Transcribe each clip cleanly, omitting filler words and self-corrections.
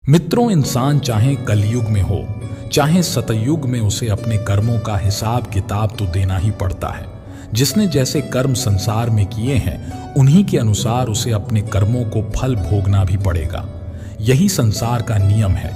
मित्रों, इंसान चाहे कलयुग में हो चाहे सतयुग में, उसे अपने कर्मों का हिसाब किताब तो देना ही पड़ता है। जिसने जैसे कर्म संसार में किए हैं उन्हीं के अनुसार उसे अपने कर्मों को फल भोगना भी पड़ेगा। यही संसार का नियम है।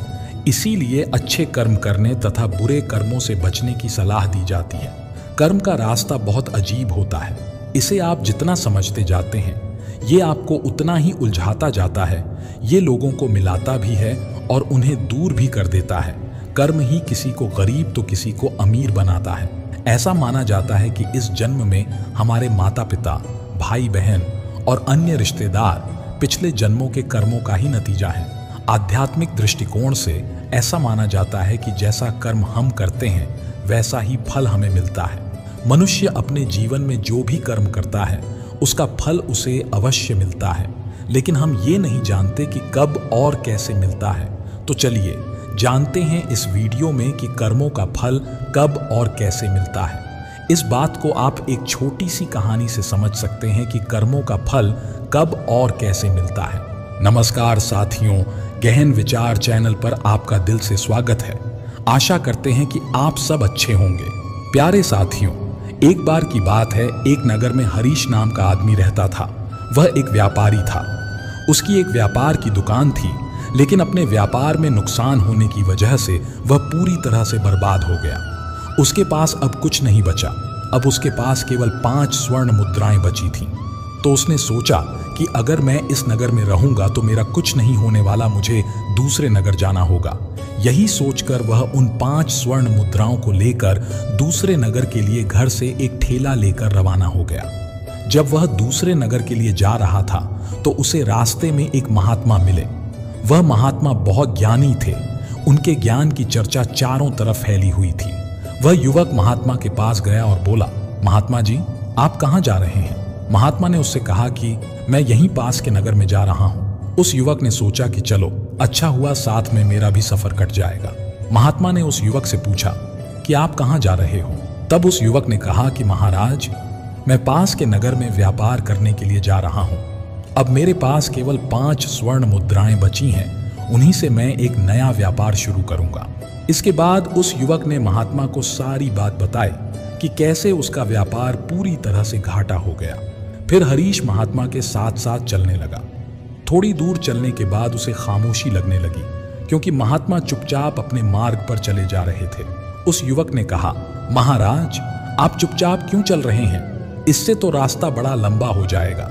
इसीलिए अच्छे कर्म करने तथा बुरे कर्मों से बचने की सलाह दी जाती है। कर्म का रास्ता बहुत अजीब होता है। इसे आप जितना समझते जाते हैं ये आपको उतना ही उलझाता जाता है। ये लोगों को मिलाता भी है और उन्हें दूर भी कर देता है। कर्म ही किसी को गरीब तो किसी को अमीर बनाता है। ऐसा माना जाता है कि इस जन्म में हमारे माता पिता, भाई बहन और अन्य रिश्तेदार पिछले जन्मों के कर्मों का ही नतीजा है। आध्यात्मिक दृष्टिकोण से ऐसा माना जाता है कि जैसा कर्म हम करते हैं वैसा ही फल हमें मिलता है। मनुष्य अपने जीवन में जो भी कर्म करता है उसका फल उसे अवश्य मिलता है, लेकिन हम ये नहीं जानते कि कब और कैसे मिलता है। तो चलिए जानते हैं इस वीडियो में कि कर्मों का फल कब और कैसे मिलता है। इस बात को आप एक छोटी सी कहानी से समझ सकते हैं कि कर्मों का फल कब और कैसे मिलता है। नमस्कार साथियों, गहन विचार चैनल पर आपका दिल से स्वागत है। आशा करते हैं कि आप सब अच्छे होंगे। प्यारे साथियों, एक बार की बात है, एक नगर में हरीश नाम का आदमी रहता था। वह एक व्यापारी था। उसकी एक व्यापार की दुकान थी, लेकिन अपने व्यापार में नुकसान होने की वजह से वह पूरी तरह से बर्बाद हो गया। उसके पास अब कुछ नहीं बचा। अब उसके पास केवल 5 स्वर्ण मुद्राएं बची थीं। तो उसने सोचा कि अगर मैं इस नगर में रहूंगा तो मेरा कुछ नहीं होने वाला, मुझे दूसरे नगर जाना होगा। यही सोचकर वह उन 5 स्वर्ण मुद्राओं को लेकर दूसरे नगर के लिए घर से एक ठेला लेकर रवाना हो गया। जब वह दूसरे नगर के लिए जा रहा था तो उसे रास्ते में एक महात्मा मिले। वह महात्मा बहुत ज्ञानी थे। उनके ज्ञान की चर्चा चारों तरफ फैली हुई थी। वह युवक महात्मा के पास गया और बोला, महात्मा जी, आप कहाँ जा रहे हैं? महात्मा ने उससे कहा कि मैं यहीं पास के नगर में जा रहा हूँ। उस युवक ने सोचा कि चलो अच्छा हुआ, साथ में मेरा भी सफर कट जाएगा। महात्मा ने उस युवक से पूछा कि आप कहाँ जा रहे हो? तब उस युवक ने कहा कि महाराज, मैं पास के नगर में व्यापार करने के लिए जा रहा हूँ। अब मेरे पास केवल 5 स्वर्ण मुद्राएं बची हैं। उन्हीं से मैं एक नया व्यापार शुरू करूंगा। इसके बाद उस युवक ने महात्मा को सारी बात बताई कि कैसे उसका व्यापार पूरी तरह से घाटा हो गया। फिर हरीश महात्मा के साथ साथ चलने लगा। थोड़ी दूर चलने के बाद उसे खामोशी लगने लगी, क्योंकि महात्मा चुपचाप अपने मार्ग पर चले जा रहे थे। उस युवक ने कहा, महाराज, आप चुपचाप क्यों चल रहे हैं? इससे तो रास्ता बड़ा लंबा हो जाएगा।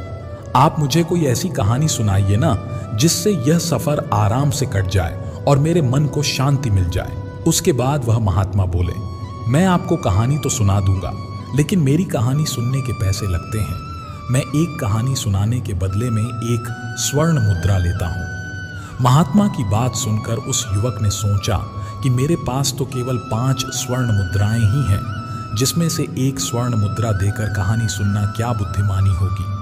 आप मुझे कोई ऐसी कहानी सुनाइए ना, जिससे यह सफर आराम से कट जाए और मेरे मन को शांति मिल जाए। उसके बाद वह महात्मा बोले, मैं आपको कहानी तो सुना दूंगा, लेकिन मेरी कहानी सुनने के पैसे लगते हैं। मैं एक कहानी सुनाने के बदले में एक स्वर्ण मुद्रा लेता हूँ। महात्मा की बात सुनकर उस युवक ने सोचा कि मेरे पास तो केवल 5 स्वर्ण मुद्राएं ही हैं, जिसमें से एक स्वर्ण मुद्रा देकर कहानी सुनना क्या बुद्धिमानी होगी।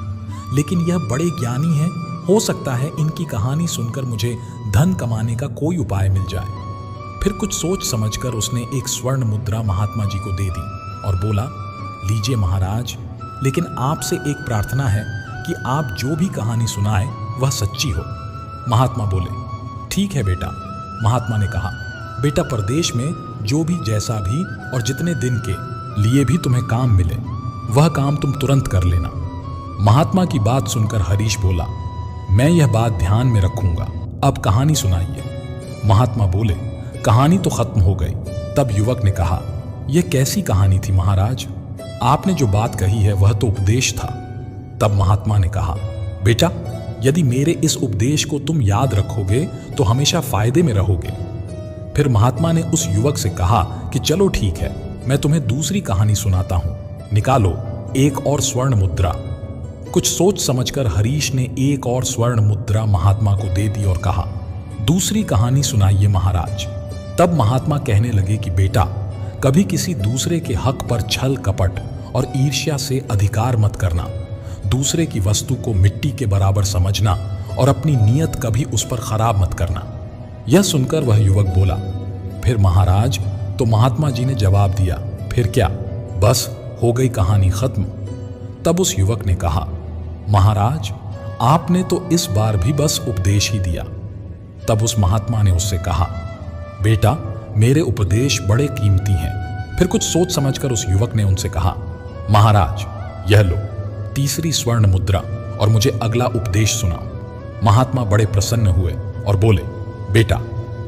लेकिन यह बड़े ज्ञानी हैं, हो सकता है इनकी कहानी सुनकर मुझे धन कमाने का कोई उपाय मिल जाए। फिर कुछ सोच समझकर उसने एक स्वर्ण मुद्रा महात्मा जी को दे दी और बोला, लीजिए महाराज, लेकिन आपसे एक प्रार्थना है कि आप जो भी कहानी सुनाएं वह सच्ची हो। महात्मा बोले, ठीक है बेटा। महात्मा ने कहा, बेटा, परदेश में जो भी जैसा भी और जितने दिन के लिए भी तुम्हें काम मिले वह काम तुम तुरंत कर लेना। महात्मा की बात सुनकर हरीश बोला, मैं यह बात ध्यान में रखूंगा। अब कहानी सुनाइए। महात्मा बोले, कहानी तो खत्म हो गई। तब युवक ने कहा, यह कैसी कहानी थी महाराज? आपने जो बात कही है वह तो उपदेश था। तब महात्मा ने कहा, बेटा, यदि मेरे इस उपदेश को तुम याद रखोगे तो हमेशा फायदे में रहोगे। फिर महात्मा ने उस युवक से कहा कि चलो ठीक है, मैं तुम्हें दूसरी कहानी सुनाता हूं। निकालो एक और स्वर्ण मुद्रा। कुछ सोच समझकर हरीश ने एक और स्वर्ण मुद्रा महात्मा को दे दी और कहा, दूसरी कहानी सुनाइए महाराज। तब महात्मा कहने लगे कि बेटा, कभी किसी दूसरे के हक पर छल कपट और ईर्ष्या से अधिकार मत करना। दूसरे की वस्तु को मिट्टी के बराबर समझना और अपनी नीयत कभी उस पर खराब मत करना। यह सुनकर वह युवक बोला, फिर महाराज? तो महात्मा जी ने जवाब दिया, फिर क्या, बस हो गई कहानी खत्म। तब उस युवक ने कहा, महाराज, आपने तो इस बार भी बस उपदेश ही दिया। तब उस महात्मा ने उससे कहा, बेटा, मेरे उपदेश बड़े कीमती हैं। फिर कुछ सोच समझकर उस युवक ने उनसे कहा, महाराज, यह लो 3री स्वर्ण मुद्रा और मुझे अगला उपदेश सुनाओ। महात्मा बड़े प्रसन्न हुए और बोले, बेटा,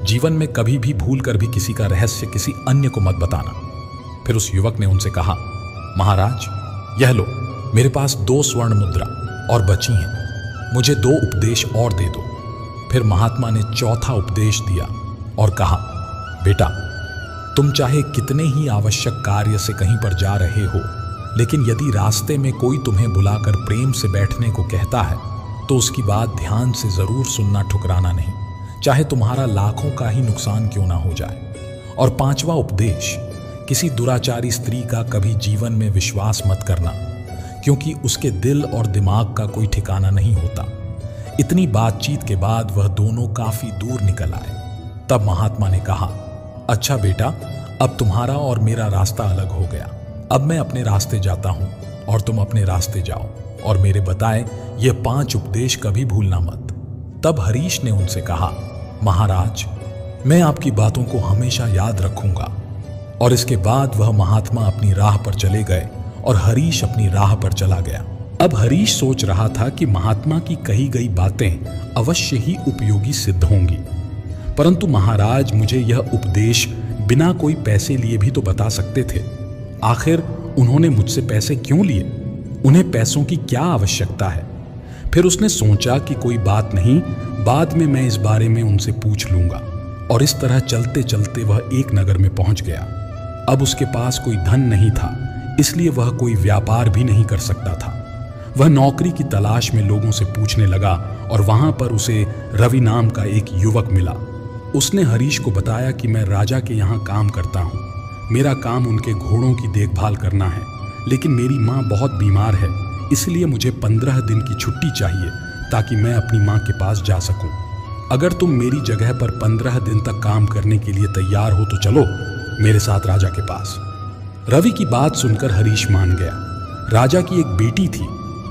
जीवन में कभी भी भूल कर भी किसी का रहस्य किसी अन्य को मत बताना। फिर उस युवक ने उनसे कहा, महाराज, यह लो, मेरे पास 2 स्वर्ण मुद्रा और बची हैं, मुझे 2 उपदेश और दे दो। फिर महात्मा ने चौथा उपदेश दिया और कहा, बेटा, तुम चाहे कितने ही आवश्यक कार्य से कहीं पर जा रहे हो, लेकिन यदि रास्ते में कोई तुम्हें बुलाकर प्रेम से बैठने को कहता है तो उसकी बात ध्यान से जरूर सुनना, ठुकराना नहीं, चाहे तुम्हारा लाखों का ही नुकसान क्यों ना हो जाए। और 5वां उपदेश, किसी दुराचारी स्त्री का कभी जीवन में विश्वास मत करना, क्योंकि उसके दिल और दिमाग का कोई ठिकाना नहीं होता। इतनी बातचीत के बाद वह दोनों काफी दूर निकल आए। तब महात्मा ने कहा, अच्छा बेटा, अब तुम्हारा और मेरा रास्ता अलग हो गया। अब मैं अपने रास्ते जाता हूं और तुम अपने रास्ते जाओ, और मेरे बताए ये 5 उपदेश कभी भूलना मत। तब हरीश ने उनसे कहा, महाराज, मैं आपकी बातों को हमेशा याद रखूंगा। और इसके बाद वह महात्मा अपनी राह पर चले गए और हरीश अपनी राह पर चला गया। अब हरीश सोच रहा था कि महात्मा की कही गई बातें अवश्य ही उपयोगी सिद्ध होंगी, परंतु महाराज मुझे यह उपदेश बिना कोई पैसे लिए भी तो बता सकते थे। आखिर उन्होंने मुझसे पैसे क्यों लिए? उन्हें पैसों की क्या आवश्यकता है? फिर उसने सोचा कि कोई बात नहीं, बाद में मैं इस बारे में उनसे पूछ लूंगा। और इस तरह चलते चलते वह एक नगर में पहुंच गया। अब उसके पास कोई धन नहीं था, इसलिए वह कोई व्यापार भी नहीं कर सकता था। वह नौकरी की तलाश में लोगों से पूछने लगा और वहां पर उसे रवि नाम का एक युवक मिला। उसने हरीश को बताया कि मैं राजा के यहाँ काम करता हूँ, मेरा काम उनके घोड़ों की देखभाल करना है, लेकिन मेरी माँ बहुत बीमार है, इसलिए मुझे 15 दिन की छुट्टी चाहिए ताकि मैं अपनी माँ के पास जा सकूं। अगर तुम मेरी जगह पर 15 दिन तक काम करने के लिए तैयार हो तो चलो मेरे साथ राजा के पास। रवि की बात सुनकर हरीश मान गया। राजा की एक बेटी थी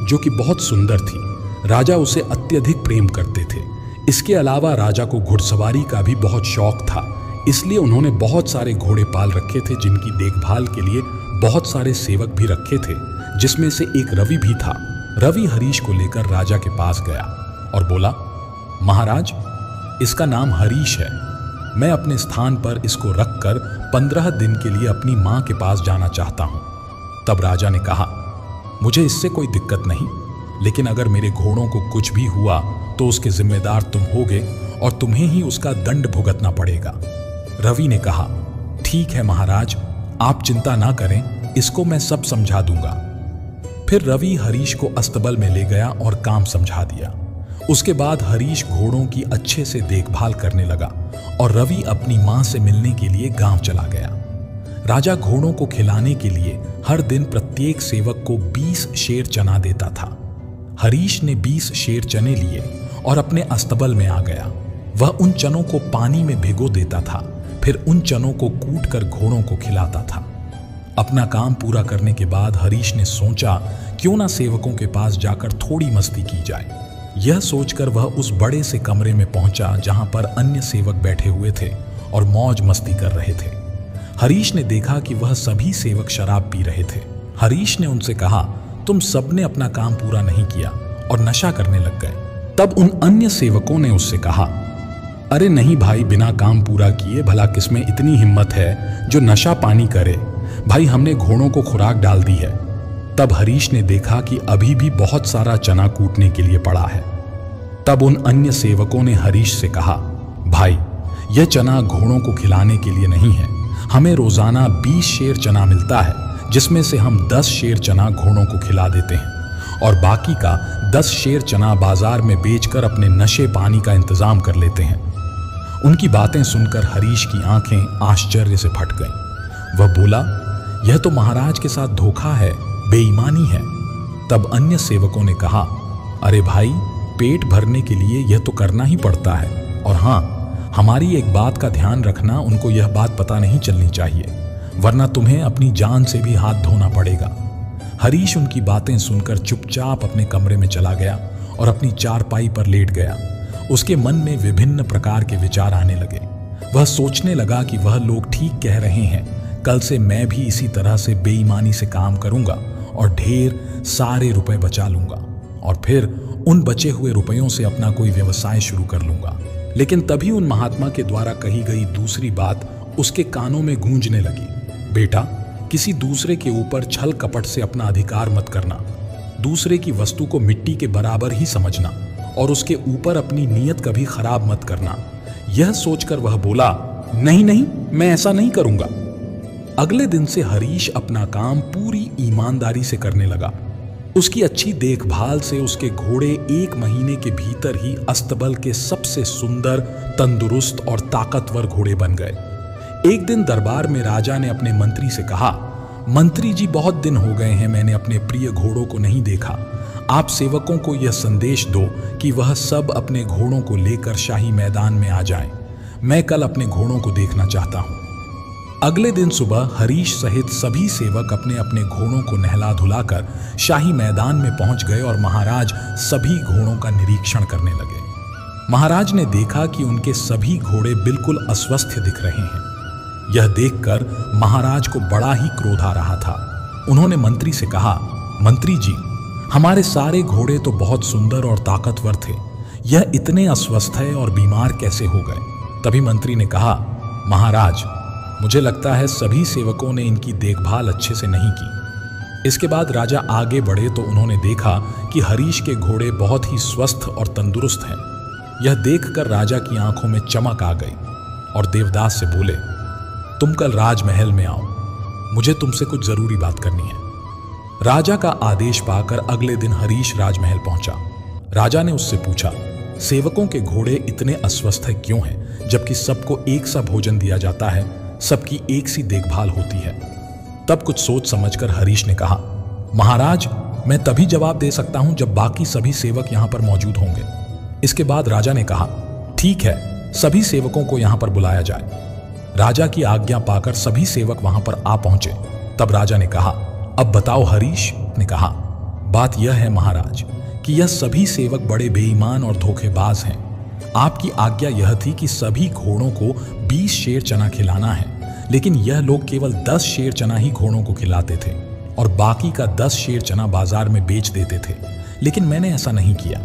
जो कि बहुत सुंदर थी। राजा उसे अत्यधिक प्रेम करते थे। इसके अलावा राजा को घुड़सवारी का भी बहुत शौक था, इसलिए उन्होंने बहुत सारे घोड़े पाल रखे थे, जिनकी देखभाल के लिए बहुत सारे सेवक भी रखे थे, जिसमें से एक रवि भी था। रवि हरीश को लेकर राजा के पास गया और बोला, महाराज, इसका नाम हरीश है। मैं अपने स्थान पर इसको रखकर 15 दिन के लिए अपनी माँ के पास जाना चाहता हूँ। तब राजा ने कहा, मुझे इससे कोई दिक्कत नहीं, लेकिन अगर मेरे घोड़ों को कुछ भी हुआ तो उसके जिम्मेदार तुम होगे और तुम्हें ही उसका दंड भुगतना पड़ेगा। रवि ने कहा, ठीक है महाराज, आप चिंता ना करें, इसको मैं सब समझा दूंगा। फिर रवि हरीश को अस्तबल में ले गया और काम समझा दिया। उसके बाद हरीश घोड़ों की अच्छे से देखभाल करने लगा और रवि अपनी मां से मिलने के लिए गांव चला गया। राजा घोड़ों को खिलाने के लिए हर दिन प्रत्येक सेवक को 20 शेर चना देता था। हरीश ने 20 शेर चने लिए और अपने अस्तबल में आ गया। वह उन चनों को पानी में भिगो देता था, फिर उन चनों को कूटकर घोड़ों को खिलाता था। अपना काम पूरा करने के बाद हरीश ने सोचा, क्यों ना सेवकों के पास जाकर थोड़ी मस्ती की जाए। यह सोचकर वह उस बड़े से कमरे में पहुंचा जहां पर अन्य सेवक बैठे हुए थे और मौज मस्ती कर रहे थे। हरीश ने देखा कि वह सभी सेवक शराब पी रहे थे। हरीश ने उनसे कहा, तुम सबने अपना काम पूरा नहीं किया और नशा करने लग गए। तब उन अन्य सेवकों ने उससे कहा, अरे नहीं भाई, बिना काम पूरा किए भला किसमें इतनी हिम्मत है जो नशा पानी करे। भाई, हमने घोड़ों को खुराक डाल दी है। तब हरीश ने देखा कि अभी भी बहुत सारा चना कूटने के लिए पड़ा है। तब उन अन्य सेवकों ने हरीश से कहा, भाई, यह चना घोड़ों को खिलाने के लिए नहीं है। हमें रोजाना 20 शेर चना मिलता है, जिसमें से हम 10 शेर चना घोड़ों को खिला देते हैं और बाकी का 10 शेर चना बाजार में बेचकर अपने नशे पानी का इंतजाम कर लेते हैं। उनकी बातें सुनकर हरीश की आंखें आश्चर्य से फट गईं। वह बोला, यह तो महाराज के साथ धोखा है, बेईमानी है। तब अन्य सेवकों ने कहा, अरे भाई, पेट भरने के लिए यह तो करना ही पड़ता है। और हाँ, हमारी एक बात का ध्यान रखना, उनको यह बात पता नहीं चलनी चाहिए, वरना तुम्हें अपनी जान से भी हाथ धोना पड़ेगा। हरीश उनकी बातें सुनकर चुपचाप अपने कमरे में चला गया और अपनी चारपाई पर लेट गया। उसके मन में विभिन्न प्रकार के विचार आने लगे। वह सोचने लगा कि वह लोग ठीक कह रहे हैं, कल से मैं भी इसी तरह से बेईमानी से काम करूंगा और ढेर सारे रुपए बचा लूंगा और फिर उन बचे हुए रुपयों से अपना कोई व्यवसाय शुरू कर लूंगा। लेकिन तभी उन महात्मा के द्वारा कही गई दूसरी बात उसके कानों में गूंजने लगी, बेटा, किसी दूसरे के ऊपर छल कपट से अपना अधिकार मत करना, दूसरे की वस्तु को मिट्टी के बराबर ही समझना और उसके ऊपर अपनी नीयत कभी खराब मत करना। यह सोचकर वह बोला, नहीं नहीं, मैं ऐसा नहीं करूंगा। अगले दिन से हरीश अपना काम पूरी ईमानदारी से करने लगा। उसकी अच्छी देखभाल से उसके घोड़े 1 महीने के भीतर ही अस्तबल के सबसे सुंदर, तंदुरुस्त और ताकतवर घोड़े बन गए। एक दिन दरबार में राजा ने अपने मंत्री से कहा, मंत्री जी, बहुत दिन हो गए हैं मैंने अपने प्रिय घोड़ों को नहीं देखा। आप सेवकों को यह संदेश दो कि वह सब अपने घोड़ों को लेकर शाही मैदान में आ जाएं। मैं कल अपने घोड़ों को देखना चाहता हूं। अगले दिन सुबह हरीश सहित सभी सेवक अपने अपने घोड़ों को नहला धुलाकर शाही मैदान में पहुंच गए और महाराज सभी घोड़ों का निरीक्षण करने लगे। महाराज ने देखा कि उनके सभी घोड़े बिल्कुल अस्वस्थ दिख रहे हैं। यह देखकर महाराज को बड़ा ही क्रोध आ रहा था। उन्होंने मंत्री से कहा, मंत्री जी, हमारे सारे घोड़े तो बहुत सुंदर और ताकतवर थे, यह इतने अस्वस्थ है और बीमार कैसे हो गए? तभी मंत्री ने कहा, महाराज, मुझे लगता है सभी सेवकों ने इनकी देखभाल अच्छे से नहीं की। इसके बाद राजा आगे बढ़े तो उन्होंने देखा कि हरीश के घोड़े बहुत ही स्वस्थ और तंदुरुस्त हैं। यह देखकर राजा की आंखों में चमक आ गई और देवदास से बोले, तुम कल राजमहल में आओ, मुझे तुमसे कुछ जरूरी बात करनी है। राजा का आदेश पाकर अगले दिन हरीश राजमहल पहुंचा। राजा ने उससे पूछा, सेवकों के घोड़े इतने अस्वस्थ क्यों हैं, जबकि सबको एक सा भोजन दिया जाता है, सबकी एक सी देखभाल होती है? तब कुछ सोच समझकर हरीश ने कहा, महाराज, मैं तभी जवाब दे सकता हूं जब बाकी सभी सेवक यहां पर मौजूद होंगे। इसके बाद राजा ने कहा, ठीक है, सभी सेवकों को यहां पर बुलाया जाए। राजा की आज्ञा पाकर सभी सेवक वहां पर आ पहुंचे। तब राजा ने कहा, अब बताओ। हरीश ने कहा, बात यह है महाराज कि यह सभी सेवक बड़े बेईमान और धोखेबाज हैं। आपकी आज्ञा यह थी कि सभी घोड़ों को 20 शेर चना खिलाना है, लेकिन यह लोग केवल 10 शेर चना ही घोड़ों को खिलाते थे और बाकी का 10 शेर चना बाजार में बेच देते थे। लेकिन मैंने ऐसा नहीं किया।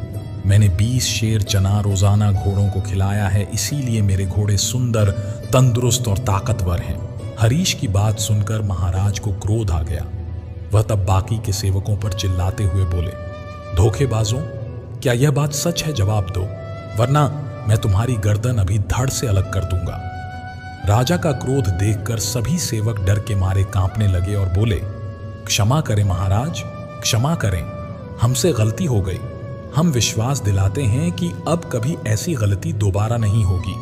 मैंने 20 शेर चना रोजाना घोड़ों को खिलाया है, इसीलिए मेरे घोड़े सुंदर, तंदुरुस्त और ताकतवर हैं। हरीश की बात सुनकर महाराज को क्रोध आ गया। वह तब बाकी के सेवकों पर चिल्लाते हुए बोले, धोखेबाजों, क्या यह बात सच है? जवाब दो, वरना मैं तुम्हारी गर्दन अभी धड़ से अलग कर दूंगा। राजा का क्रोध देखकर सभी सेवक डर के मारे कांपने लगे और बोले, क्षमा करें महाराज, क्षमा करें, हमसे गलती हो गई। हम विश्वास दिलाते हैं कि अब कभी ऐसी गलती दोबारा नहीं होगी।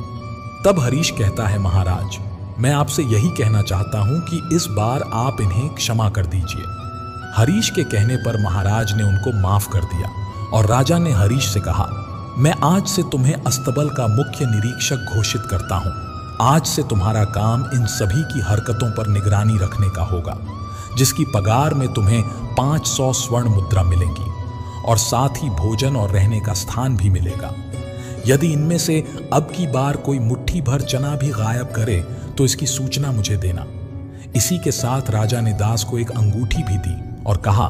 तब हरीश कहता है, महाराज, मैं आपसे यही कहना चाहता हूं कि इस बार आप इन्हें क्षमा कर दीजिए। हरीश के कहने पर महाराज ने उनको माफ कर दिया और राजा ने हरीश से कहा, मैं आज से तुम्हें अस्तबल का मुख्य निरीक्षक घोषित करता हूं। आज से तुम्हारा काम इन सभी की हरकतों पर निगरानी रखने का होगा, जिसकी पगार में तुम्हें 500 स्वर्ण मुद्रा मिलेंगी और साथ ही भोजन और रहने का स्थान भी मिलेगा। यदि इनमें से अब की बार कोई मुट्ठी भर चना भी गायब करे तो इसकी सूचना मुझे देना। इसी के साथ राजा ने दास को एक अंगूठी भी दी और कहा,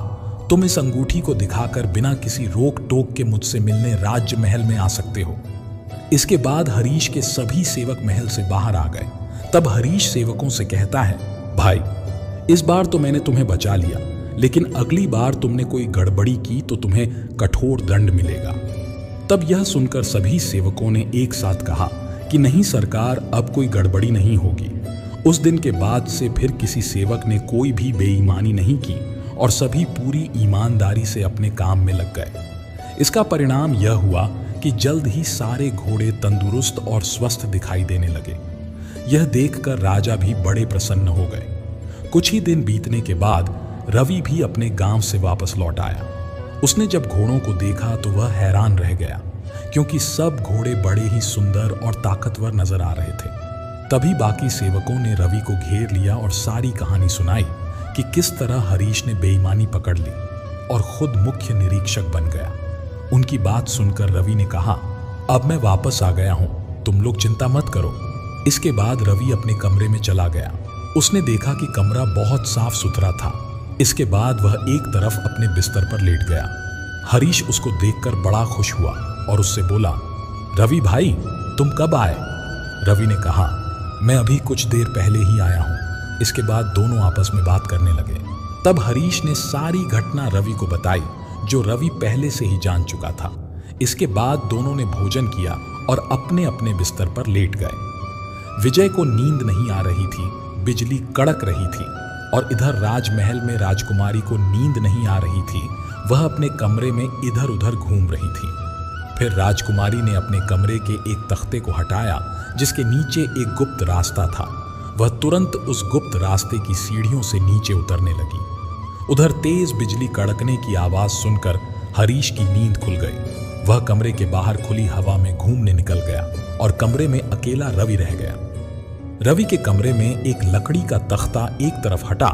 तुम इस अंगूठी को दिखाकर बिना किसी रोक टोक के मुझसे मिलने राज्य महल में आ सकते हो। इसके बाद हरीश के सभी सेवक महल से बाहर आ गए। तब हरीश सेवकों से कहता है, भाई, इस बार तो मैंने तुम्हें बचा लिया, लेकिन अगली बार तुमने कोई गड़बड़ी की तो तुम्हें कठोर दंड मिलेगा। तब यह सुनकर सभी सेवकों ने एक साथ कहा कि नहीं सरकार, अब कोई गड़बड़ी नहीं होगी। उस दिन के बाद से फिर किसी सेवक ने कोई भी बेईमानी नहीं की और सभी पूरी ईमानदारी से अपने काम में लग गए। इसका परिणाम यह हुआ कि जल्द ही सारे घोड़े तंदुरुस्त और स्वस्थ दिखाई देने लगे। यह देखकर राजा भी बड़े प्रसन्न हो गए। कुछ ही दिन बीतने के बाद रवि भी अपने गांव से वापस लौट आया। उसने जब घोड़ों को देखा तो वह हैरान रह गया, क्योंकि सब घोड़े बड़े ही सुंदर और ताकतवर नजर आ रहे थे। तभी बाकी सेवकों ने रवि को घेर लिया और सारी कहानी सुनाई कि किस तरह हरीश ने बेईमानी पकड़ ली और खुद मुख्य निरीक्षक बन गया। उनकी बात सुनकर रवि ने कहा, अब मैं वापस आ गया हूं, तुम लोग चिंता मत करो। इसके बाद रवि अपने कमरे में चला गया। उसने देखा कि कमरा बहुत साफ सुथरा था। इसके बाद वह एक तरफ अपने बिस्तर पर लेट गया। हरीश उसको देखकर बड़ा खुश हुआ और उससे बोला, रवि भाई तुम कब आए? रवि ने कहा, मैं अभी कुछ देर पहले ही आया हूं। इसके बाद दोनों आपस में बात करने लगे। तब हरीश ने सारी घटना रवि को बताई, जो रवि पहले से ही जान चुका था। इसके बाद दोनों ने भोजन किया और अपने अपने बिस्तर पर लेट गए। विजय को नींद नहीं आ रही थी, बिजली कड़क रही थी, और इधर राजमहल में राजकुमारी को नींद नहीं आ रही थी। वह अपने कमरे में इधर उधर घूम रही थी। फिर राजकुमारी ने अपने कमरे के एक तख्ते को हटाया जिसके नीचे एक गुप्त रास्ता था। वह तुरंत उस गुप्त रास्ते की सीढ़ियों से नीचे उतरने लगी। उधर तेज बिजली कड़कने की आवाज सुनकर हरीश की नींद खुल गई। वह कमरे के बाहर खुली हवा में घूमने निकल गया और कमरे में अकेला रवि रह गया। रवि के कमरे में एक लकड़ी का तख्ता एक तरफ हटा,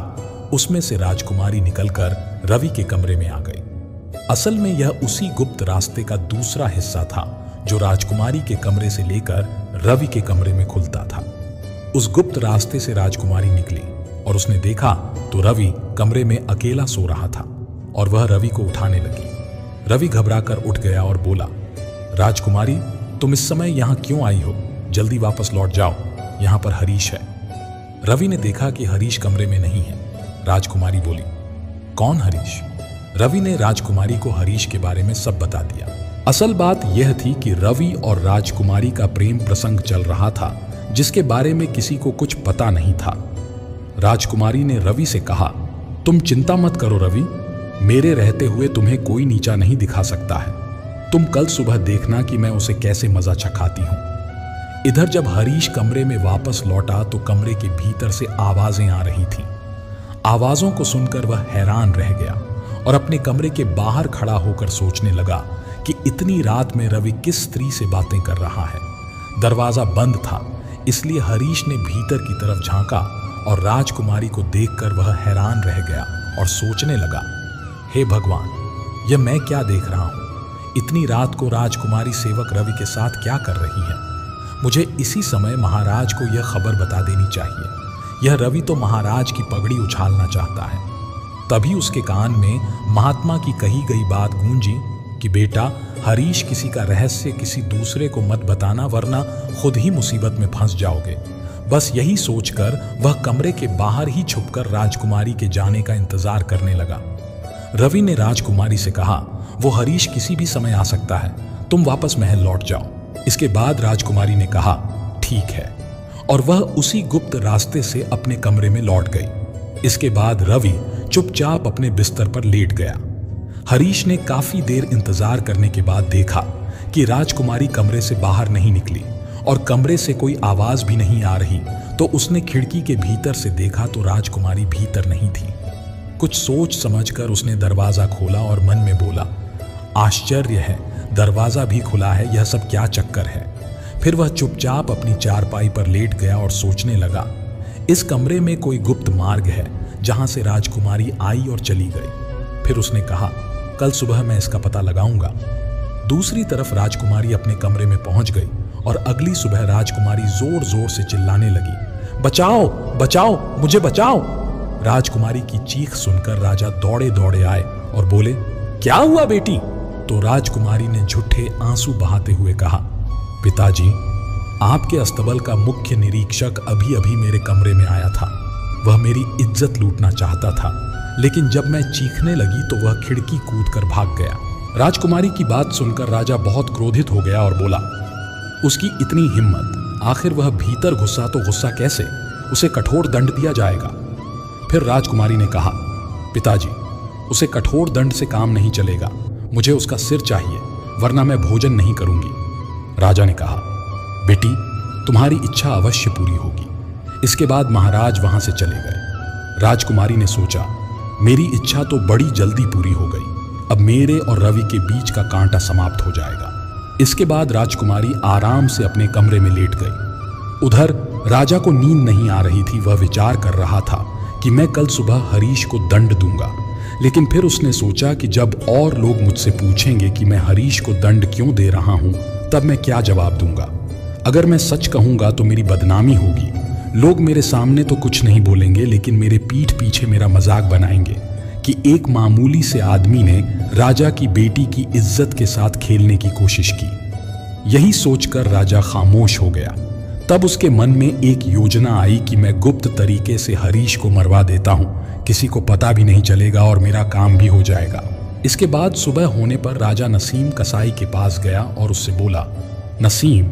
उसमें से राजकुमारी निकलकर रवि के कमरे में आ गई। असल में यह उसी गुप्त रास्ते का दूसरा हिस्सा था जो राजकुमारी के कमरे से लेकर रवि के कमरे में खुलता था। उस गुप्त रास्ते से राजकुमारी निकली और उसने देखा तो रवि कमरे में अकेला सो रहा था और वह रवि को उठाने लगी। रवि घबराकर उठ गया और बोला, राजकुमारी तुम इस समय यहाँ क्यों आई हो? जल्दी वापस लौट जाओ, यहाँ पर हरीश है। रवि ने देखा कि हरीश कमरे में नहीं है। राजकुमारी बोली, कौन हरीश? रवि ने राजकुमारी को हरीश के बारे में सब बता दिया। असल बात यह थी कि रवि और राजकुमारी का प्रेम प्रसंग चल रहा था जिसके बारे में किसी को कुछ पता नहीं था। राजकुमारी ने रवि से कहा, तुम चिंता मत करो रवि, मेरे रहते हुए तुम्हें कोई नीचा नहीं दिखा सकता है। तुम कल सुबह देखना कि मैं उसे कैसे मजा चखाती हूं। इधर जब हरीश कमरे में वापस लौटा तो कमरे के भीतर से आवाजें आ रही थीं। आवाजों को सुनकर वह हैरान रह गया और अपने कमरे के बाहर खड़ा होकर सोचने लगा कि इतनी रात में रवि किस स्त्री से बातें कर रहा है। दरवाजा बंद था, इसलिए हरीश ने भीतर की तरफ झांका और राजकुमारी को देखकर वह हैरान रह गया और सोचने लगा, हे भगवान, यह मैं क्या देख रहा हूं? इतनी रात को राजकुमारी सेवक रवि के साथ क्या कर रही है? मुझे इसी समय महाराज को यह खबर बता देनी चाहिए। यह रवि तो महाराज की पगड़ी उछालना चाहता है। तभी उसके कान में महात्मा की कही गई बात गूंजी कि बेटा, हरीश किसी का रहस्य किसी दूसरे को मत बताना, वरना खुद ही मुसीबत में फंस जाओगे। बस यही सोचकर वह कमरे के बाहर ही छुपकर राजकुमारी के जाने का इंतजार करने लगा। रवि ने राजकुमारी से कहा, वो हरीश किसी भी समय आ सकता है, तुम वापस महल लौट जाओ। इसके बाद राजकुमारी ने कहा, ठीक है, और वह उसी गुप्त रास्ते से अपने कमरे में लौट गई। इसके बाद रवि चुपचाप अपने बिस्तर पर लेट गया। हरीश ने काफी देर इंतजार करने के बाद देखा कि राजकुमारी कमरे से बाहर नहीं निकली और कमरे से कोई आवाज भी नहीं आ रही। तो उसने खिड़की के भीतर से देखा तो राजकुमारी भीतर नहीं थी। कुछ सोच समझकर उसने दरवाजा खोला और मन में बोला, आश्चर्य है, दरवाजा भी खुला है, यह सब क्या चक्कर है? फिर वह चुपचाप अपनी चारपाई पर लेट गया और सोचने लगा, इस कमरे में कोई गुप्त मार्ग है जहां से राजकुमारी आई और चली गई। फिर उसने कहा, कल सुबह मैं इसका पता लगाऊंगा। दूसरी तरफ राजकुमारी अपने कमरे में पहुंच गई और अगली सुबह राजकुमारी जोर जोर से चिल्लाने लगी, बचाओ बचाओ, मुझे बचाओ। राजकुमारी की चीख सुनकर राजा दौड़े दौड़े आए और बोले, क्या हुआ बेटी? तो राजकुमारी ने झूठे आंसू बहाते हुए कहा, पिताजी, आपके अस्तबल का मुख्य निरीक्षक अभी अभी मेरे कमरे में आया था। वह मेरी इज्जत लूटना चाहता था, लेकिन जब मैं चीखने लगी तो वह खिड़की कूदकर भाग गया। राजकुमारी की बात सुनकर राजा बहुत क्रोधित हो गया और बोला, उसकी इतनी हिम्मत, आखिर वह भीतर घुसा तो गुस्सा कैसे? उसे कठोर दंड दिया जाएगा। फिर राजकुमारी ने कहा, पिताजी, उसे कठोर दंड से काम नहीं चलेगा, मुझे उसका सिर चाहिए, वरना मैं भोजन नहीं करूंगी। राजा ने कहा, बेटी, तुम्हारी इच्छा अवश्य पूरी होगी। इसके बाद महाराज वहां से चले गए। राजकुमारी ने सोचा, मेरी इच्छा तो बड़ी जल्दी पूरी हो गई, अब मेरे और रवि के बीच का कांटा समाप्त हो जाएगा। इसके बाद राजकुमारी आराम से अपने कमरे में लेट गई। उधर राजा को नींद नहीं आ रही थी। वह विचार कर रहा था कि मैं कल सुबह हरीश को दंड दूंगा, लेकिन फिर उसने सोचा कि जब और लोग मुझसे पूछेंगे कि मैं हरीश को दंड क्यों दे रहा हूं, तब मैं क्या जवाब दूंगा? अगर मैं सच कहूंगा तो मेरी बदनामी होगी। लोग मेरे सामने तो कुछ नहीं बोलेंगे, लेकिन मेरे पीठ पीछे मेरा मजाक बनाएंगे कि एक मामूली से आदमी ने राजा की बेटी की इज्जत के साथ खेलने की कोशिश की। यही सोचकर राजा खामोश हो गया। तब उसके मन में एक योजना आई कि मैं गुप्त तरीके से हरीश को मरवा देता हूं, किसी को पता भी नहीं चलेगा और मेरा काम भी हो जाएगा। इसके बाद सुबह होने पर राजा नसीम कसाई के पास गया और उससे बोला, नसीम,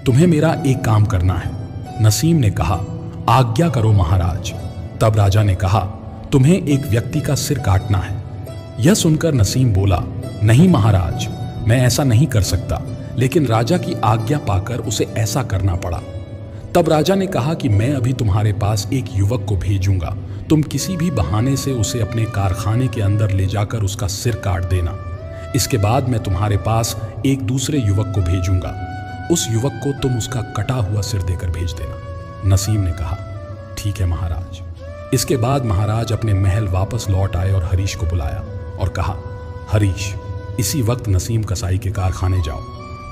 तुम्हें मेरा एक काम करना है। नसीम ने कहा, आज्ञा करो महाराज। तब राजा ने कहा, तुम्हें एक व्यक्ति का सिर काटना है। यह सुनकर नसीम बोला, नहीं महाराज, मैं ऐसा नहीं कर सकता। लेकिन राजा की आज्ञा पाकर उसे ऐसा करना पड़ा। तब राजा ने कहा कि मैं अभी तुम्हारे पास एक युवक को भेजूंगा, तुम किसी भी बहाने से उसे अपने कारखाने के अंदर ले जाकर उसका सिर काट देना। इसके बाद मैं तुम्हारे पास एक दूसरे युवक को भेजूंगा, उस युवक को तुम उसका कटा हुआ सिर देकर भेज देना। नसीम ने कहा, ठीक है महाराज। इसके बाद महाराज अपने महल वापस लौट आए और हरीश को बुलाया और कहा, हरीश, इसी वक्त नसीम कसाई के कारखाने जाओ,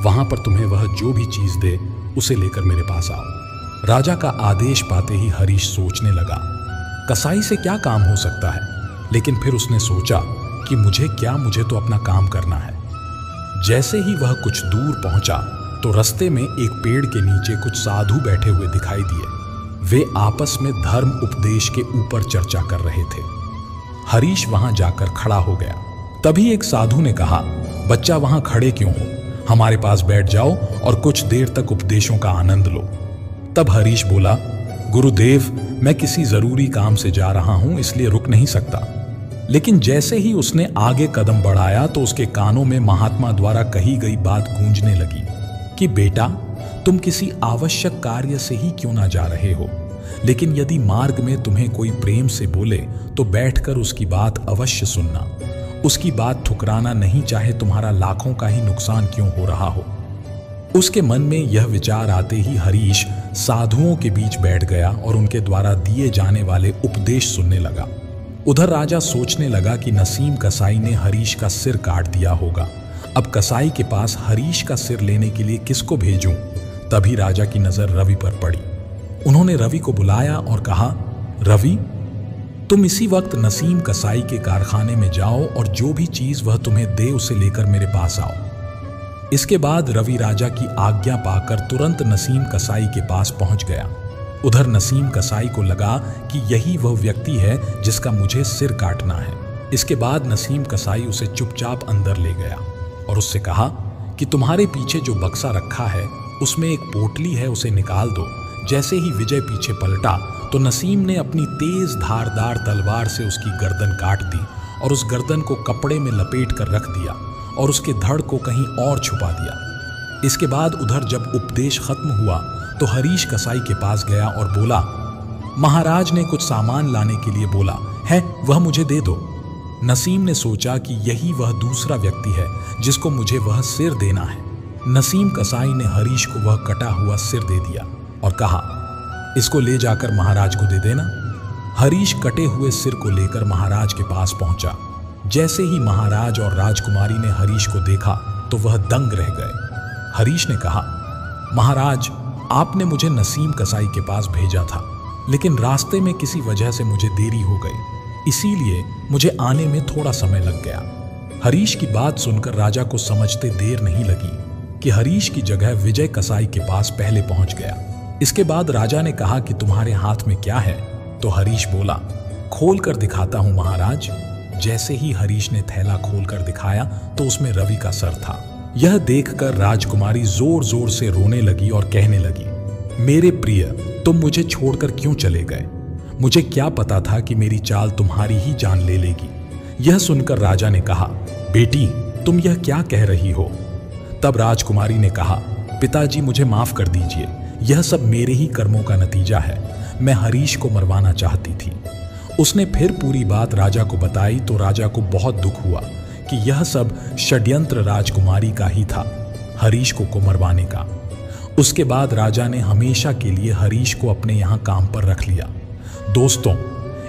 वहां पर तुम्हें वह जो भी चीज दे उसे लेकर मेरे पास आओ। राजा का आदेश पाते ही हरीश सोचने लगा, कसाई से क्या काम हो सकता है। लेकिन फिर उसने सोचा कि मुझे तो अपना काम करना है। जैसे ही वह कुछ दूर पहुंचा तो रास्ते में एक पेड़ के नीचे कुछ साधु बैठे हुए दिखाई दिए। वे आपस में धर्म उपदेश के ऊपर चर्चा कर रहे थे। हरीश वहां जाकर खड़ा हो गया। तभी एक साधु ने कहा, बच्चा वहां खड़े क्यों हो, हमारे पास बैठ जाओ और कुछ देर तक उपदेशों का आनंद लो। तब हरीश बोला, गुरुदेव, मैं किसी जरूरी काम से जा रहा हूं, इसलिए रुक नहीं सकता। लेकिन जैसे ही उसने आगे कदम बढ़ाया तो उसके कानों में महात्मा द्वारा कही गई बात गूंजने लगी कि बेटा, तुम किसी आवश्यक कार्य से ही क्यों ना जा रहे हो, लेकिन यदि मार्ग में तुम्हें कोई प्रेम से बोले तो बैठकर उसकी बात अवश्य सुनना। उसकी बात ठुकराना नहीं, चाहे तुम्हारा लाखों का ही नुकसान क्यों हो रहा हो। उसके मन में यह विचार आते ही हरीश साधुओं के बीच बैठ गया और उनके द्वारा दिए जाने वाले उपदेश सुनने लगा। उधर राजा सोचने लगा कि नसीम कसाई ने हरीश का सिर काट दिया होगा। अब कसाई के पास हरीश का सिर लेने के लिए किसको भेजूं? तभी राजा की नजर रवि पर पड़ी। उन्होंने रवि को बुलाया और कहा, रवि, तुम इसी वक्त नसीम कसाई के कारखाने में जाओ और जो भी चीज वह तुम्हें दे उसे लेकर मेरे पास आओ। इसके बाद रवि राजा की आज्ञा पाकर तुरंत नसीम कसाई के पास पहुंच गया। उधर नसीम कसाई को लगा कि यही वह व्यक्ति है जिसका मुझे सिर काटना है। इसके बाद नसीम कसाई उसे चुपचाप अंदर ले गया और उससे कहा कि तुम्हारे पीछे जो बक्सा रखा है उसमें एक पोटली है, उसे निकाल दो। जैसे ही विजय पीछे पलटा तो नसीम ने अपनी तेज धारदार तलवार से उसकी गर्दन काट दी और उस गर्दन को कपड़े में लपेट कर रख दिया और उसके धड़ को कहीं और छुपा दिया। इसके बाद उधर जब उपदेश खत्म हुआ तो हरीश कसाई के पास गया और बोला, महाराज ने कुछ सामान लाने के लिए बोला है, वह मुझे दे दो। नसीम ने सोचा कि यही वह दूसरा व्यक्ति है जिसको मुझे वह सिर देना है। नसीम कसाई ने हरीश को वह कटा हुआ सिर दे दिया और कहा, इसको ले जाकर महाराज को दे देना। हरीश कटे हुए सिर को लेकर महाराज के पास पहुंचा। जैसे ही महाराज और राजकुमारी ने हरीश को देखा तो वह दंग रह गए। हरीश ने कहा, महाराज, आपने मुझे नसीम कसाई के पास भेजा था, लेकिन रास्ते में किसी वजह से मुझे देरी हो गई, इसीलिए मुझे आने में थोड़ा समय लग गया। हरीश की बात सुनकर राजा को समझते देर नहीं लगी कि हरीश की जगह विजय कसाई के पास पहले पहुंच गया। इसके बाद राजा ने कहा कि तुम्हारे हाथ में क्या है? तो हरीश बोला, खोल कर दिखाता हूं महाराज। जैसे ही हरीश ने थैला खोलकर दिखाया तो उसमें रवि का सर था। यह देखकर राजकुमारी जोर जोर से रोने लगी और कहने लगी, मेरे प्रिय, तुम मुझे छोड़कर क्यों चले गए? मुझे क्या पता था कि मेरी चाल तुम्हारी ही जान ले लेगी। यह सुनकर राजा ने कहा, बेटी, तुम यह क्या कह रही हो? तब राजकुमारी ने कहा, पिताजी, मुझे माफ कर दीजिए, यह सब मेरे ही कर्मों का नतीजा है। मैं हरीश को मरवाना चाहती थी। उसने फिर पूरी बात राजा को बताई तो राजा को बहुत दुख हुआ कि यह सब षड्यंत्र राजकुमारी का ही था, हरीश को मरवाने का। उसके बाद राजा ने हमेशा के लिए हरीश को अपने यहाँ काम पर रख लिया। दोस्तों,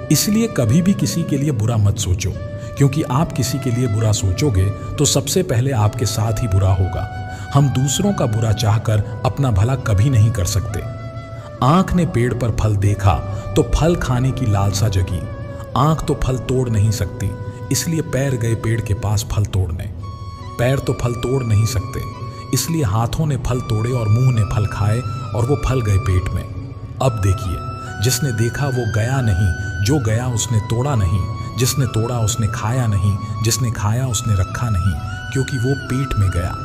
इसलिए कभी भी किसी के लिए बुरा मत सोचो, क्योंकि आप किसी के लिए बुरा सोचोगे तो सबसे पहले आपके साथ ही बुरा होगा। हम दूसरों का बुरा चाहकर अपना भला कभी नहीं कर सकते। आंख ने पेड़ पर फल देखा तो फल खाने की लालसा जगी। आंख तो फल तोड़ नहीं सकती, इसलिए पैर गए पेड़ के पास फल तोड़ने। पैर तो फल तोड़ नहीं सकते, इसलिए हाथों ने फल तोड़े और मुंह ने फल खाए और वो फल गए पेट में। अब देखिए, जिसने देखा वो गया नहीं, जो गया उसने तोड़ा नहीं, जिसने तोड़ा उसने खाया नहीं, जिसने खाया उसने रखा नहीं, क्योंकि वो पेट में गया।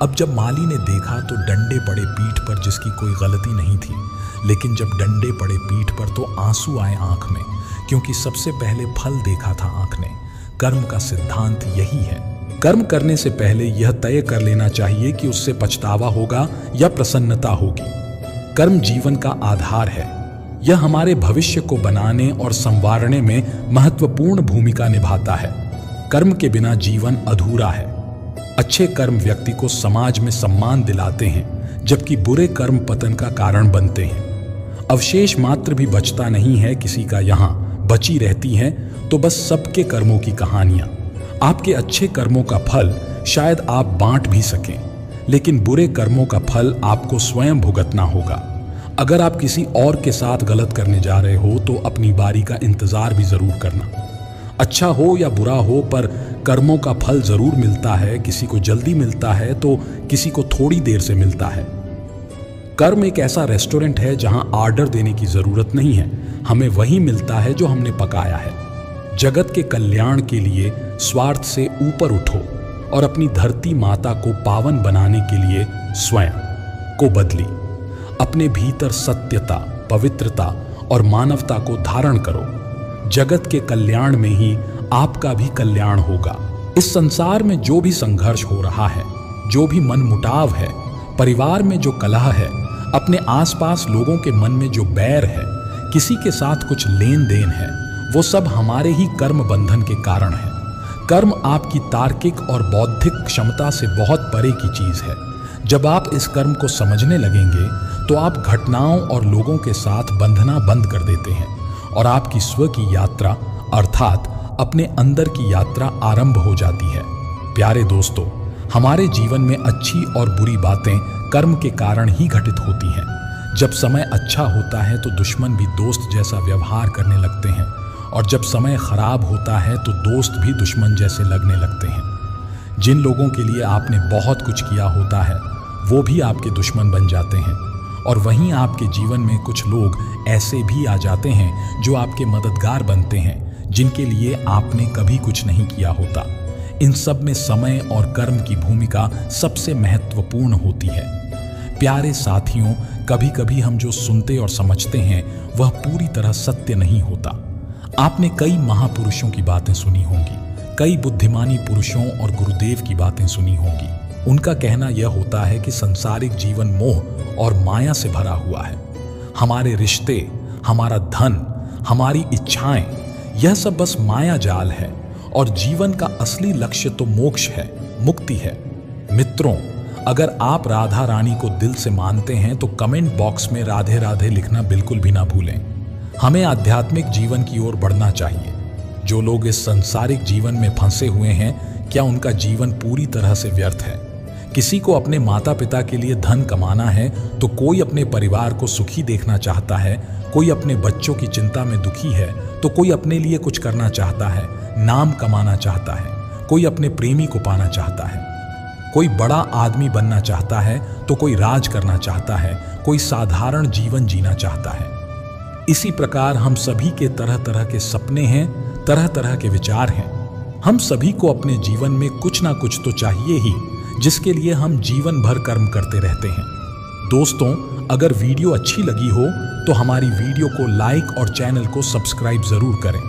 अब जब माली ने देखा तो डंडे पड़े पीठ पर जिसकी कोई गलती नहीं थी, लेकिन जब डंडे पड़े पीठ पर तो आंसू आए आंख में, क्योंकि सबसे पहले फल देखा था आंख ने। कर्म का सिद्धांत यही है। कर्म करने से पहले यह तय कर लेना चाहिए कि उससे पछतावा होगा या प्रसन्नता होगी। कर्म जीवन का आधार है। यह हमारे भविष्य को बनाने और संवारने में महत्वपूर्ण भूमिका निभाता है। कर्म के बिना जीवन अधूरा है। अच्छे कर्म व्यक्ति को समाज में सम्मान दिलाते हैं, जबकि बुरे कर्म पतन का कारण बनते हैं। अवशेष मात्र भी बचता नहीं है किसी का, यहाँ बची रहती हैं तो बस सबके कर्मों की कहानियां। आपके अच्छे कर्मों का फल शायद आप बांट भी सकें, लेकिन बुरे कर्मों का फल आपको स्वयं भुगतना होगा। अगर आप किसी और के साथ गलत करने जा रहे हो तो अपनी बारी का इंतजार भी जरूर करना। अच्छा हो या बुरा हो, पर कर्मों का फल जरूर मिलता है। किसी को जल्दी मिलता है तो किसी को थोड़ी देर से मिलता है। कर्म एक ऐसा रेस्टोरेंट है जहां ऑर्डर देने की जरूरत नहीं है, हमें वही मिलता है जो हमने पकाया है। जगत के कल्याण के लिए स्वार्थ से ऊपर उठो और अपनी धरती माता को पावन बनाने के लिए स्वयं को बदली। अपने भीतर सत्यता, पवित्रता और मानवता को धारण करो। जगत के कल्याण में ही आपका भी कल्याण होगा। इस संसार में जो भी संघर्ष हो रहा है, जो भी मनमुटाव है, परिवार में जो कलह है, अपने आसपास लोगों के मन में जो बैर है, किसी के साथ कुछ लेन देन है, वो सब हमारे ही कर्म बंधन के कारण है। कर्म आपकी तार्किक और बौद्धिक क्षमता से बहुत परे की चीज है। जब आप इस कर्म को समझने लगेंगे तो आप घटनाओं और लोगों के साथ बंधना बंद कर देते हैं और आपकी स्व की यात्रा अर्थात अपने अंदर की यात्रा आरंभ हो जाती है। प्यारे दोस्तों, हमारे जीवन में अच्छी और बुरी बातें कर्म के कारण ही घटित होती हैं। जब समय अच्छा होता है तो दुश्मन भी दोस्त जैसा व्यवहार करने लगते हैं, और जब समय खराब होता है तो दोस्त भी दुश्मन जैसे लगने लगते हैं। जिन लोगों के लिए आपने बहुत कुछ किया होता है वो भी आपके दुश्मन बन जाते हैं, और वहीं आपके जीवन में कुछ लोग ऐसे भी आ जाते हैं जो आपके मददगार बनते हैं, जिनके लिए आपने कभी कुछ नहीं किया होता। इन सब में समय और कर्म की भूमिका सबसे महत्वपूर्ण होती है। प्यारे साथियों, कभी कभी हम जो सुनते और समझते हैं वह पूरी तरह सत्य नहीं होता। आपने कई महापुरुषों की बातें सुनी होंगी, कई बुद्धिमानी पुरुषों और गुरुदेव की बातें सुनी होंगी। उनका कहना यह होता है कि संसारिक जीवन मोह और माया से भरा हुआ है। हमारे रिश्ते, हमारा धन, हमारी इच्छाएं, यह सब बस माया जाल है, और जीवन का असली लक्ष्य तो मोक्ष है, मुक्ति है। मित्रों, अगर आप राधा रानी को दिल से मानते हैं तो कमेंट बॉक्स में राधे राधे लिखना बिल्कुल भी ना भूलें। हमें आध्यात्मिक जीवन की ओर बढ़ना चाहिए। जो लोग इस सांसारिक जीवन में फंसे हुए हैं, क्या उनका जीवन पूरी तरह से व्यर्थ है? किसी को अपने माता पिता के लिए धन कमाना है तो कोई अपने परिवार को सुखी देखना चाहता है, कोई अपने बच्चों की चिंता में दुखी है तो कोई अपने लिए कुछ करना चाहता है, नाम कमाना चाहता है, कोई अपने प्रेमी को पाना चाहता है, कोई बड़ा आदमी बनना चाहता है तो कोई राज करना चाहता है, कोई साधारण जीवन जीना चाहता है। इसी प्रकार हम सभी के तरह तरह के सपने हैं, तरह तरह के विचार हैं। हम सभी को अपने जीवन में कुछ ना कुछ तो चाहिए ही, जिसके लिए हम जीवन भर कर्म करते रहते हैं। दोस्तों, अगर वीडियो अच्छी लगी हो तो हमारी वीडियो को लाइक और चैनल को सब्सक्राइब जरूर करें।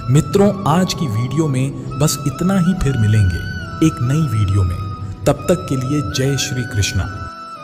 मित्रों, आज की वीडियो में बस इतना ही, फिर मिलेंगे एक नई वीडियो में। तब तक के लिए जय श्री कृष्णा।